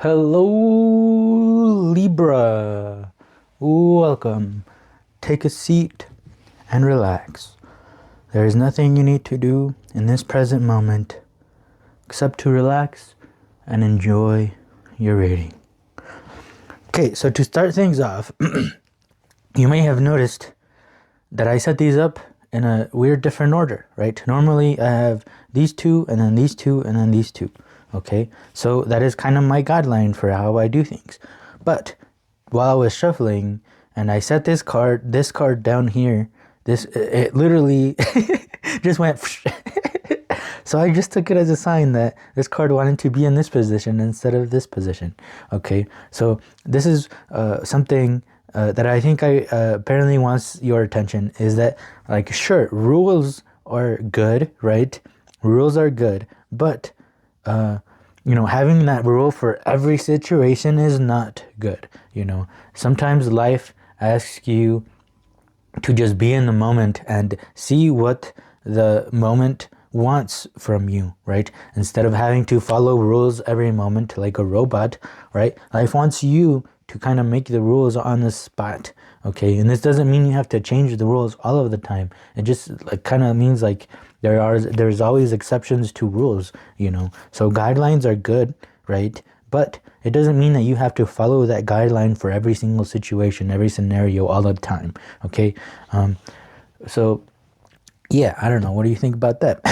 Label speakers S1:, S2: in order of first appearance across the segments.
S1: Hello, Libra. Welcome. Take a seat and relax. There is nothing you need to do in this present moment except to relax and enjoy your reading. Okay, so to start things off, you may have noticed that I set these up in a weird different order, right? Normally I have these two and then these two and then these two. Okay, so that is kind of my guideline for how I do things. But while I was shuffling and I set this card down here, it literally just went. So I just took it as a sign that this card wanted to be in this position instead of this position. Okay, so this is something that I think apparently wants your attention. Is that, like, sure, rules are good, right? Rules are good, but having that rule for every situation is not good. Sometimes life asks you to just be in the moment and see what the moment wants from you, right? Instead of having to follow rules every moment like a robot, right? Life wants you to kind of make the rules on the spot, okay? And this doesn't mean you have to change the rules all of the time. It just kind of means like there's always exceptions to rules, So guidelines are good, right? But it doesn't mean that you have to follow that guideline for every single situation, every scenario, all the time, okay? So yeah, I don't know. What do you think about that?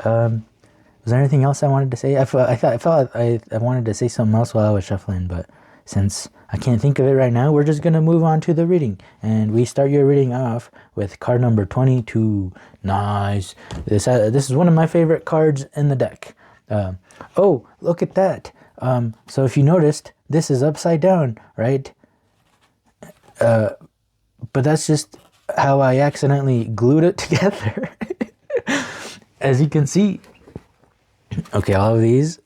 S1: Was there anything else I wanted to say? I felt I wanted to say something else while I was shuffling, but since I can't think of it right now, we're just going to move on to the reading. And we start your reading off with card number 22. Nice. This is one of my favorite cards in the deck. Oh, look at that. So if you noticed, this is upside down, right? But that's just how I accidentally glued it together. As you can see. Okay, all of these.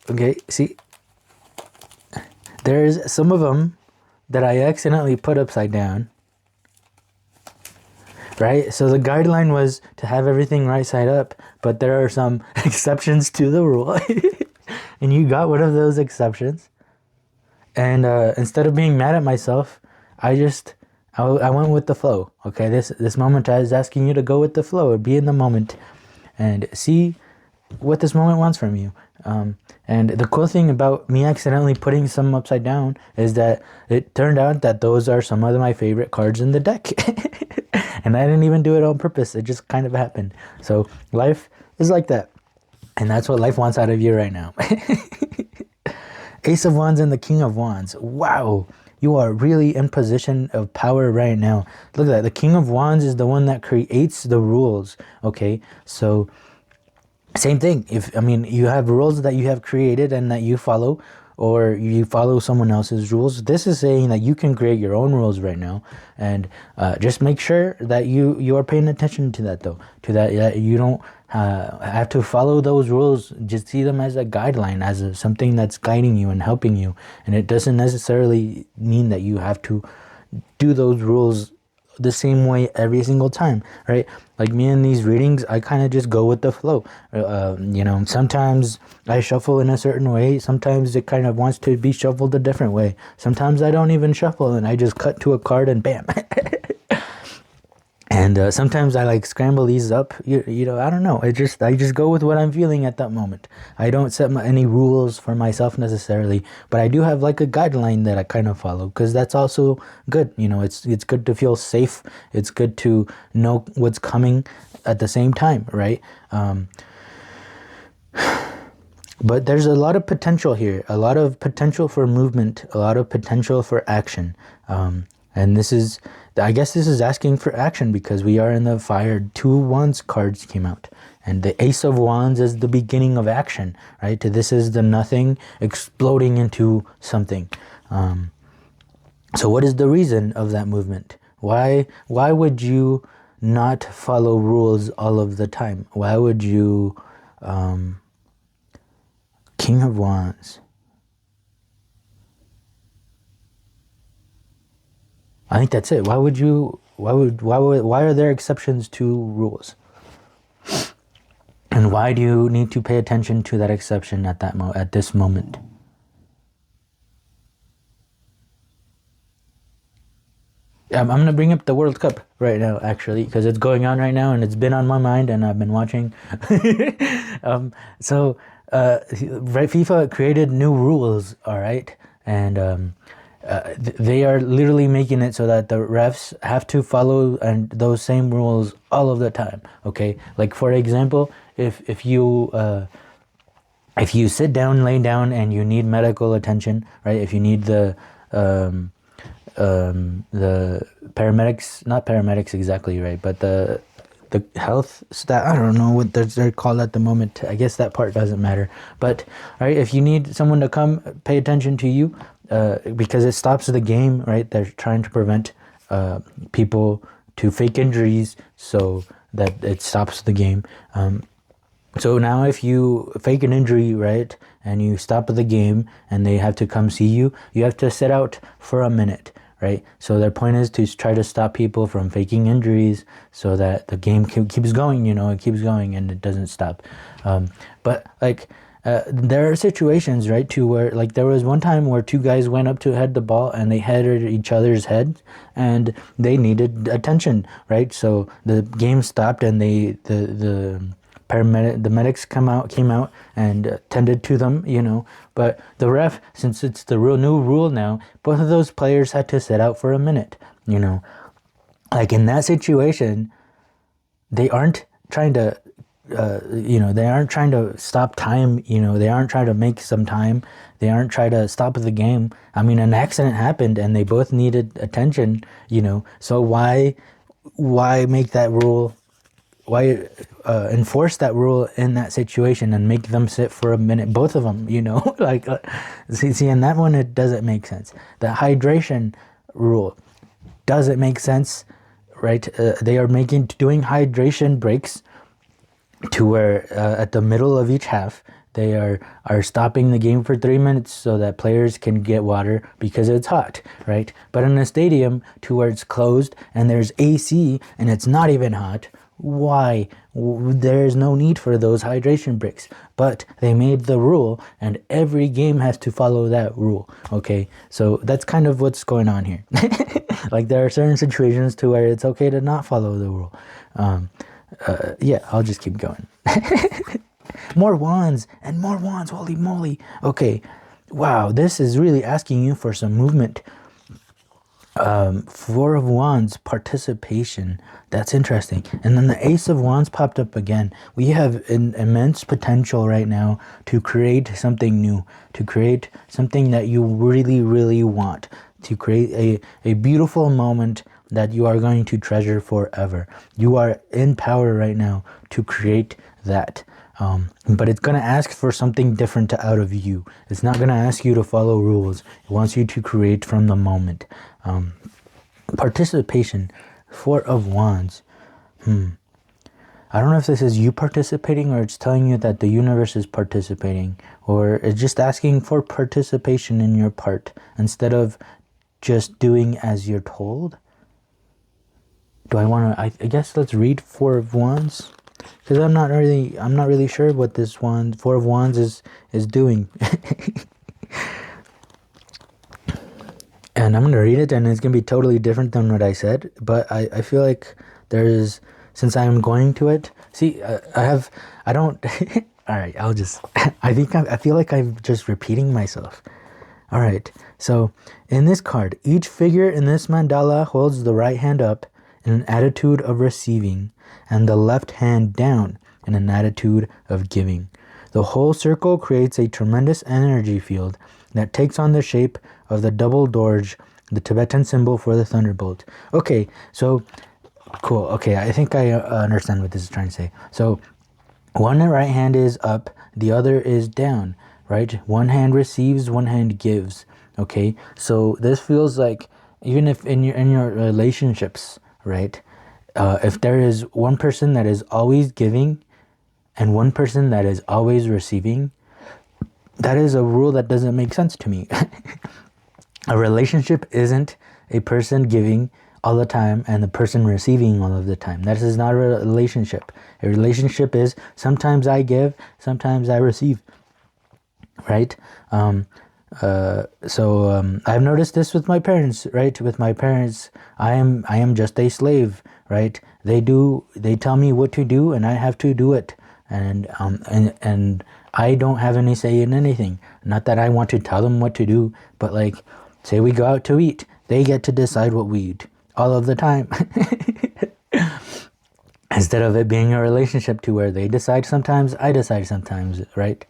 S1: Okay, see? There's some of them that I accidentally put upside down. Right? So the guideline was to have everything right side up, but there are some exceptions to the rule. And you got one of those exceptions. And instead of being mad at myself, I went with the flow. Okay, this moment I was asking you to go with the flow, be in the moment, and see what this moment wants from you. And the cool thing about me accidentally putting some upside down is that it turned out that those are some of my favorite cards in the deck. And I didn't even do it on purpose. It just kind of happened. So life is like that. And that's what life wants out of you right now. Ace of Wands and the King of Wands. Wow. You are really in position of power right now. Look at that. The King of Wands is the one that creates the rules. Okay. So same thing. You have rules that you have created and that you follow, or you follow someone else's rules. This is saying that you can create your own rules right now, and just make sure that you are paying attention to that, though. To that you don't have to follow those rules. Just see them as a guideline, as something that's guiding you and helping you, and it doesn't necessarily mean that you have to do those rules the same way every single time, right? Like me in these readings, I kind of just go with the flow. Sometimes I shuffle in a certain way. Sometimes it kind of wants to be shuffled a different way. Sometimes I don't even shuffle and I just cut to a card and bam. And sometimes I scramble these up. I don't know. I just go with what I'm feeling at that moment. I don't set any rules for myself necessarily, but I do have a guideline that I kind of follow, because that's also good. It's good to feel safe. It's good to know what's coming at the same time, right? But there's a lot of potential here, a lot of potential for movement, a lot of potential for action. And I guess this is asking for action, because we are in the fire. 2 Wands cards came out. And the Ace of Wands is the beginning of action, right? This is the nothing exploding into something. So what is the reason of that movement? Why would you not follow rules all of the time? Why would you... King of Wands. I think that's it. Why are there exceptions to rules? And why do you need to pay attention to that exception at this moment? I'm going to bring up the World Cup right now, actually, because it's going on right now and it's been on my mind and I've been watching. So, FIFA created new rules, all right? And they are literally making it so that the refs have to follow those same rules all of the time, okay? Like, for example, if you sit down, lay down, and you need medical attention, right? If you need the paramedics, not paramedics exactly, right? But the health staff, I don't know what they're called at the moment. I guess that part doesn't matter. But, right, if you need someone to come pay attention to you, because it stops the game, right? They're trying to prevent people to fake injuries so that it stops the game. So now if you fake an injury, right, and you stop the game and they have to come see you, you have to sit out for a minute, right? So their point is to try to stop people from faking injuries so that the game keeps going, it keeps going and it doesn't stop. But like, there are situations, right, to where, like, there was one time where two guys went up to head the ball and they headed each other's heads and they needed attention, right? So the game stopped and the medics came out and tended to them, but the ref, since it's the new rule now, both of those players had to sit out for a minute, like in that situation, they aren't trying to they aren't trying to stop time, they aren't trying to make some time, they aren't trying to stop the game. I mean, an accident happened and they both needed attention, so why make that rule? Why enforce that rule in that situation and make them sit for a minute, both of them, like, see, in that one, it doesn't make sense. The hydration rule doesn't make sense, right? They are doing hydration breaks to where at the middle of each half, they are stopping the game for 3 minutes so that players can get water because it's hot, right? But in a stadium to where it's closed and there's AC and it's not even hot, why? There's no need for those hydration breaks. But they made the rule and every game has to follow that rule, okay? So that's kind of what's going on here. Like, there are certain situations to where it's okay to not follow the rule. Yeah, I'll just keep going. More wands and more wands, holy moly. Okay, wow, this is really asking you for some movement. Four of Wands, participation. That's interesting. And then the Ace of Wands popped up again. We have an immense potential right now to create something new, to create something that you really, really want, to create a beautiful moment that you are going to treasure forever. You are in power right now to create that. But it's going to ask for something different out of you. It's not going to ask you to follow rules. It wants you to create from the moment. Participation, Four of Wands. I don't know if this is you participating or it's telling you that the universe is participating, or it's just asking for participation in your part instead of just doing as you're told. Do I want to, I guess let's read Four of Wands, because I'm not really sure what this Four of Wands is doing. And I'm going to read it and it's going to be totally different than what I said, but I feel like since I'm going to it, see, I don't, all right, I feel like I'm just repeating myself. All right, so in this card, each figure in this mandala holds the right hand up in an attitude of receiving and the left hand down in an attitude of giving. The whole circle creates a tremendous energy field that takes on the shape of the double dorj, the Tibetan symbol for the thunderbolt. Okay, so cool. Okay, I think I understand what this is trying to say. So one right hand is up, the other is down, right? One hand receives, one hand gives. Okay, so this feels like, even if in your relationships, right? If there is one person that is always giving and one person that is always receiving, that is a rule that doesn't make sense to me. A relationship isn't a person giving all the time and the person receiving all of the time. That is not a relationship. A relationship is sometimes I give, sometimes I receive, right? I've noticed this with my parents, right? With my parents, I am just a slave, right? They tell me what to do and I have to do it. And I don't have any say in anything. Not that I want to tell them what to do, but like, say we go out to eat, they get to decide what we eat all of the time. Instead of it being a relationship to where they decide sometimes, I decide sometimes, right?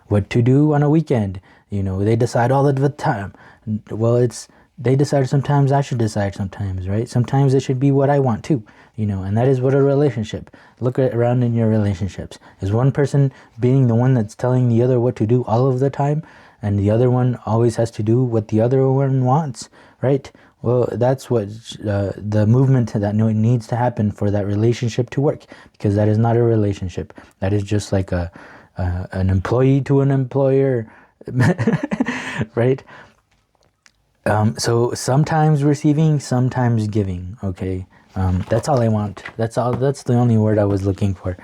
S1: What to do on a weekend, they decide all of the time. Well, they decide sometimes, I should decide sometimes, right? Sometimes it should be what I want to, and that is what a relationship. Look around in your relationships. Is one person being the one that's telling the other what to do all of the time, and the other one always has to do what the other one wants, right? Well, that's what the movement that needs to happen for that relationship to work, because that is not a relationship. That is just like an employee to an employer, right? So sometimes receiving, sometimes giving. Okay, that's all I want. That's the only word I was looking for.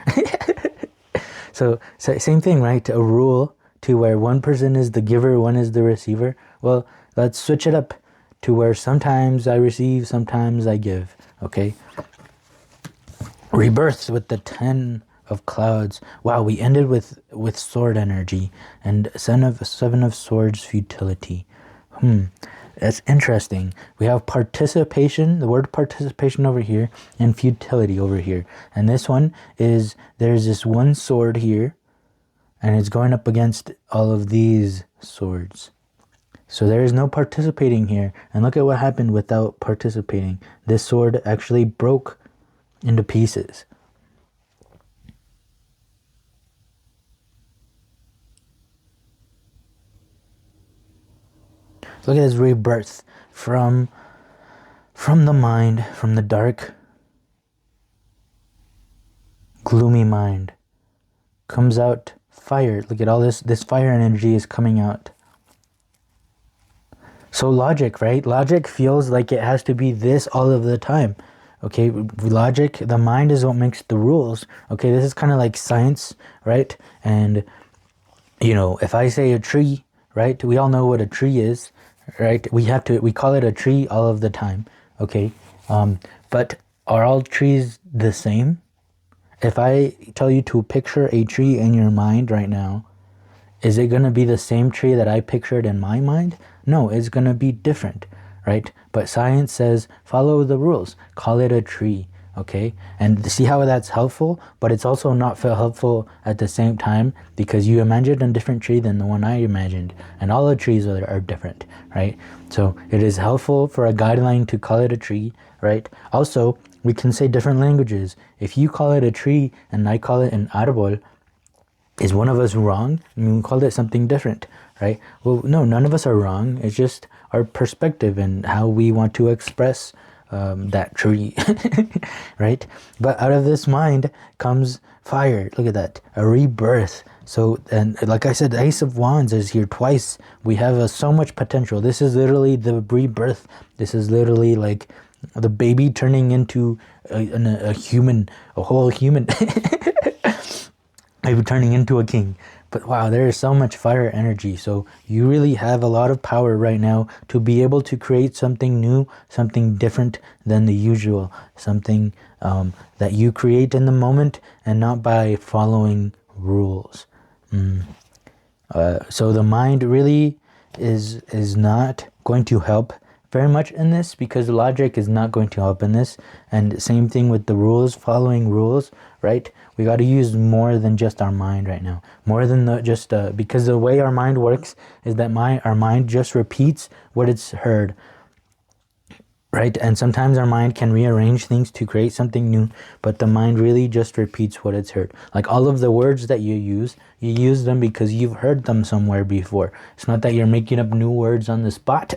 S1: So same thing, right? A rule to where one person is the giver, one is the receiver. Well, let's switch it up to where sometimes I receive, sometimes I give. Okay. Rebirth with the 10 of clouds. Wow, we ended with sword energy and seven of swords futility. That's interesting. We have participation, the word participation over here, and futility over here. And this one is, there's this one sword here, and it's going up against all of these swords. So there is no participating here. And look at what happened without participating. This sword actually broke into pieces. Look at this rebirth from the mind, from the dark, gloomy mind. Comes out fire. Look at all this fire energy is coming out. So logic, right? Logic feels like it has to be this all of the time. Okay, logic, the mind is what makes the rules. Okay, this is kind of like science, right? And, if I say a tree, right? We all know what a tree is, right? We call it a tree all of the time, okay? But are all trees the same? If I tell you to picture a tree in your mind right now, is it going to be the same tree that I pictured in my mind? No, it's going to be different, right? But science says, follow the rules, call it a tree, okay? And see how that's helpful, but it's also not helpful at the same time, because you imagined a different tree than the one I imagined, and all the trees are different, right? So it is helpful for a guideline to call it a tree, right? Also, we can say different languages. If you call it a tree and I call it an árbol, is one of us wrong? We called it something different, right? Well, no, none of us are wrong. It's just our perspective and how we want to express that tree, right? But out of this mind comes fire. Look at that, a rebirth. So, and like I said, the Ace of Wands is here twice. We have so much potential. This is literally the rebirth. This is literally like the baby turning into a human, a whole human. Maybe turning into a king. But wow, there is so much fire energy. So you really have a lot of power right now to be able to create something new, something different than the usual, something that you create in the moment and not by following rules. So the mind really is not going to help very much in this, because logic is not going to help in this. And same thing with the rules, following rules, right? We got to use more than just our mind right now. More than because the way our mind works is that our mind just repeats what it's heard, right? And sometimes our mind can rearrange things to create something new, but the mind really just repeats what it's heard. Like all of the words that you use them because you've heard them somewhere before. It's not that you're making up new words on the spot.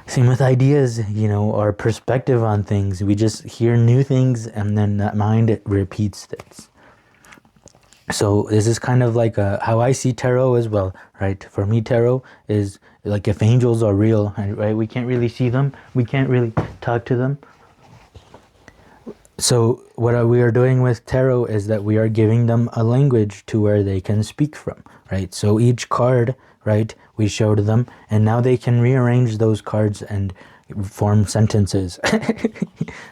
S1: Same with ideas, our perspective on things. We just hear new things and then that mind repeats this. So this is kind of like how I see tarot as well, right? For me, tarot is like if angels are real, right? We can't really see them. We can't really talk to them. So what we are doing with tarot is that we are giving them a language to where they can speak from, right? So each card, right, we showed them, and now they can rearrange those cards and form sentences.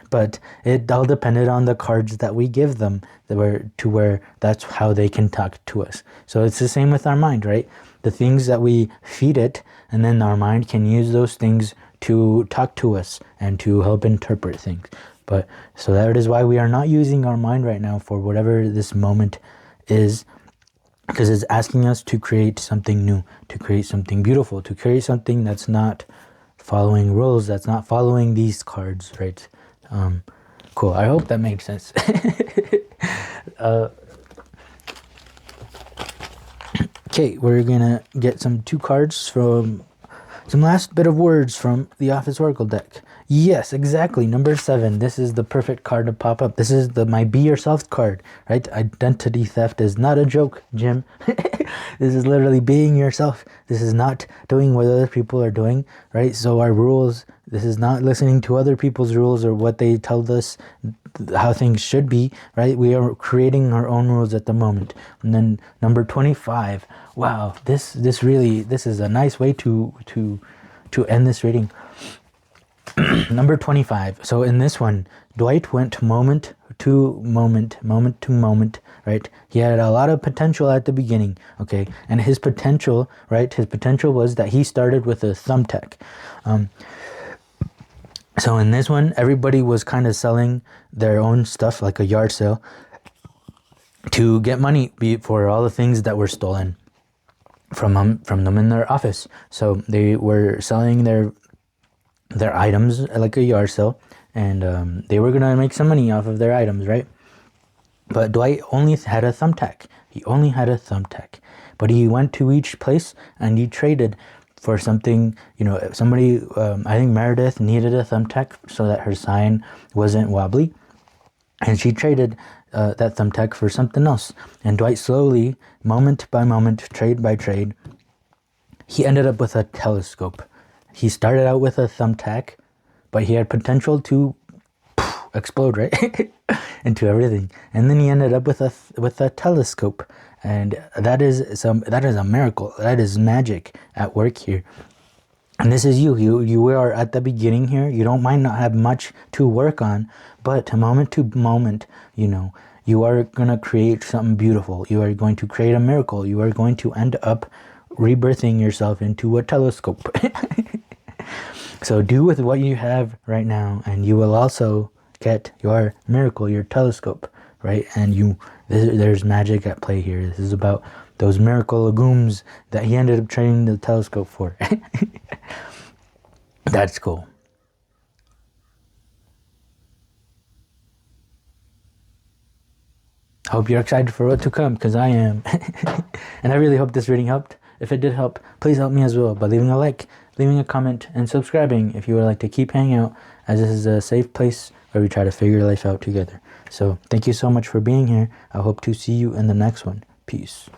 S1: But it all depended on the cards that we give them, to where that's how they can talk to us. So it's the same with our mind, right? The things that we feed it, and then our mind can use those things to talk to us and to help interpret things. But so that is why we are not using our mind right now for whatever this moment is, because it's asking us to create something new, to create something beautiful, to create something that's not following rules, that's not following these cards, right? Cool. I hope that makes sense. Okay, we're gonna get some 2 cards from some last bit of words from the Office Oracle deck. Yes, exactly. Number 7. This is the perfect card to pop up. This is my Be Yourself card, right? Identity theft is not a joke, Jim. This is literally being yourself. This is not doing what other people are doing, right? So our rules, this is not listening to other people's rules or what they tell us how things should be, right? We are creating our own rules at the moment. And then number 25. Wow, this is a nice way to end this reading. Number 25. So in this one, Dwight went moment to moment, right? He had a lot of potential at the beginning, okay? And his potential, right? His potential was that he started with a thumbtack. So in this one, everybody was kind of selling their own stuff, like a yard sale, to get money for all the things that were stolen from them in their office. So they were selling their items like a yard sale, and they were gonna make some money off of their items, right? But Dwight only had a thumbtack. He only had a thumbtack, but he went to each place and he traded for something. You know, somebody, I think Meredith needed a thumbtack so that her sign wasn't wobbly, and she traded that thumbtack for something else. And Dwight slowly, moment by moment, trade by trade, he ended up with a telescope. He started out with a thumbtack, but he had potential to explode, right? Into everything. And then he ended up with a telescope. And that is a miracle. That is magic at work here. And this is you are at the beginning here. You might not have much to work on, but moment to moment, you are going to create something beautiful. You are going to create a miracle. You are going to end up rebirthing yourself into a telescope. So do with what you have right now, and you will also get your miracle, your telescope, right? And there's magic at play here. This is about those miracle legumes that he ended up trading the telescope for. That's cool. Hope you're excited for what to come, because I am. And I really hope this reading helped. If it did help, please help me as well by leaving a like, leaving a comment, and subscribing if you would like to keep hanging out, as this is a safe place where we try to figure life out together. So thank you so much for being here. I hope to see you in the next one. Peace.